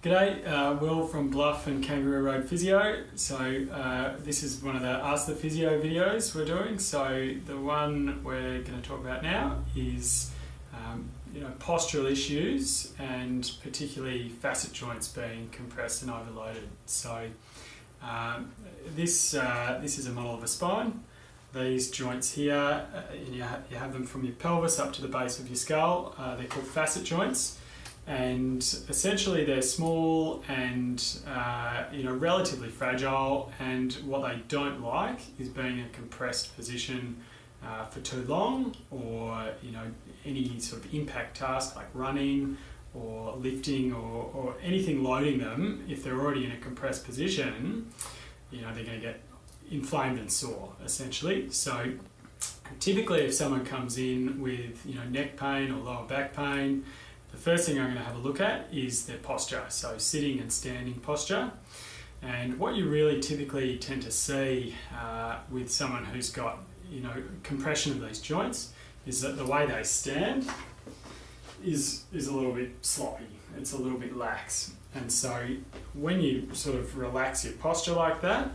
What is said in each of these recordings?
G'day, Will from Bluff and Kangaroo Road Physio. So this is one of the Ask the Physio videos we're doing. So the one we're going to talk about now is postural issues and particularly facet joints being compressed and overloaded. So this is a model of a spine. These joints here, you have them from your pelvis up to the base of your skull. They're called facet joints. And essentially they're small and relatively fragile, and what they don't like is being in a compressed position for too long, or any sort of impact task like running or lifting or anything loading them. If they're already in a compressed position, they're going to get inflamed and sore essentially. So typically if someone comes in with neck pain or lower back pain, the first thing I'm going to have a look at is their posture, so sitting and standing posture. And what you really typically tend to see with someone who's got compression of these joints is that the way they stand is a little bit sloppy, it's a little bit lax. And so when you sort of relax your posture like that,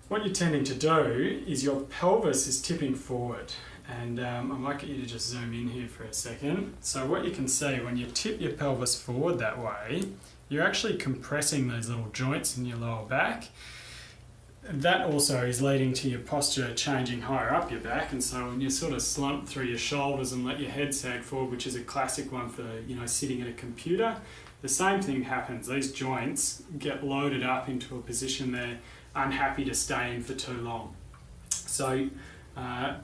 what you're tending to do is your pelvis is tipping forward. And I might get you to just zoom in here for a second. So what you can see, when you tip your pelvis forward that way, you're actually compressing those little joints in your lower back. That also is leading to your posture changing higher up your back. And so when you sort of slump through your shoulders and let your head sag forward, which is a classic one for sitting at a computer, the same thing happens. These joints get loaded up into a position they're unhappy to stay in for too long. So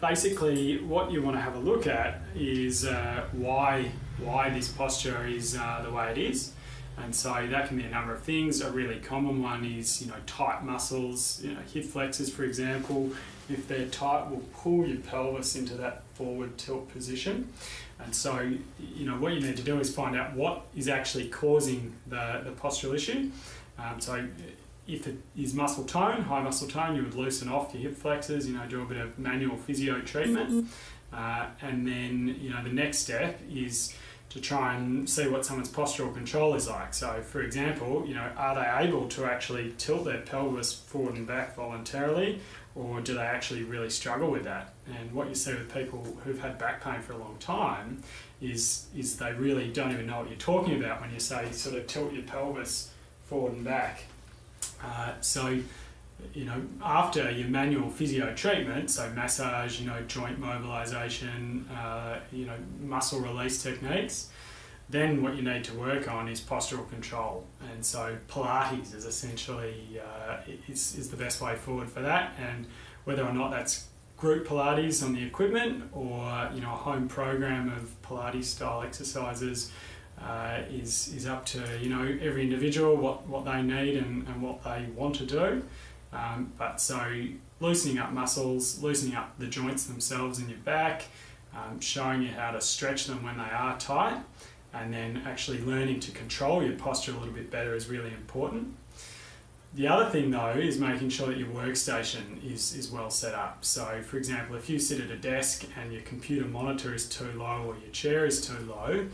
basically what you want to have a look at is why this posture is the way it is. And so that can be a number of things. A really common one is tight muscles, hip flexors for example. If they're tight, will pull your pelvis into that forward tilt position. And so what you need to do is find out what is actually causing the postural issue. So if it is muscle tone, high muscle tone, you would loosen off your hip flexors, do a bit of manual physio treatment. And then, the next step is to try and see what someone's postural control is like. So for example, are they able to actually tilt their pelvis forward and back voluntarily, or do they actually really struggle with that? And what you see with people who've had back pain for a long time is they really don't even know what you're talking about when you say sort of tilt your pelvis forward and back. So after your manual physio treatment, so massage, joint mobilization, muscle release techniques, then what you need to work on is postural control. And so Pilates is essentially is the best way forward for that. And whether or not that's group Pilates on the equipment or a home program of Pilates style exercises, is up to every individual what they need and what they want to do. But so loosening up muscles, loosening up the joints themselves in your back, showing you how to stretch them when they are tight, and then actually learning to control your posture a little bit better is really important. The other thing though is making sure that your workstation is well set up. So for example, if you sit at a desk and your computer monitor is too low or your chair is too low,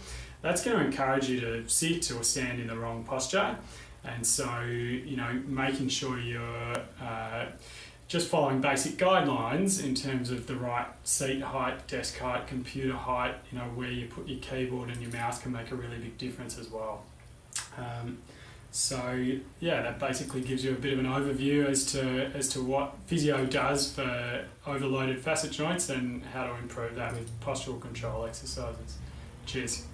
that's going to encourage you to sit or stand in the wrong posture. And so, making sure you're just following basic guidelines in terms of the right seat height, desk height, computer height, where you put your keyboard and your mouse can make a really big difference as well. That basically gives you a bit of an overview as to what physio does for overloaded facet joints and how to improve that with postural control exercises. Cheers.